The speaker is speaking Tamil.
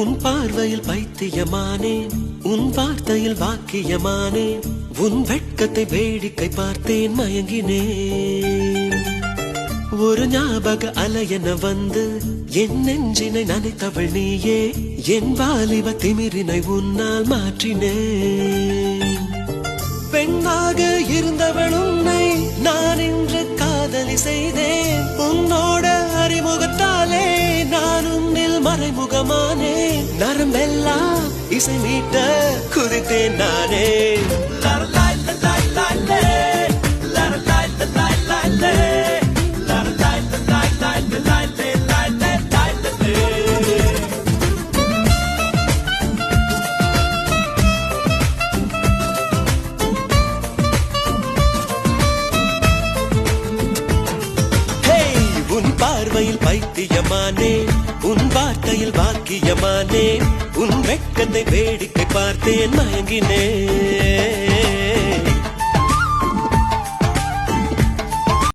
உன் பார்வையில் பைத்தியமானேன், உன் வார்த்தையில் வாக்கியமானேன், உன் வெட்கத்தை வேடிக்கை பார்த்தேன் மயங்கினேன். ஒரு ஞாபக அலையென வந்து என் நெஞ்சினை நனைத்தவள் நீயே, என் வாலிப திமிரினை உன்னால் மாற்றினேன். பெண்ணாக இருந்தவள் உன்னை நான் இன்று காதலி செய்தேன். உன்னோட அறிமுகத்தாலே நான் உன்னில் மறைமுகமானேன். நரம்பெல்லாம் இசை மீட்ட குதித்தேன் நானே. உன் பார்வையில் பைத்தியமானேன், உன் வார்த்தையில் வாக்கியமானேன், உன் வெட்கத்தை வேடிக்கை பார்த்தேன் மயங்கினேன்.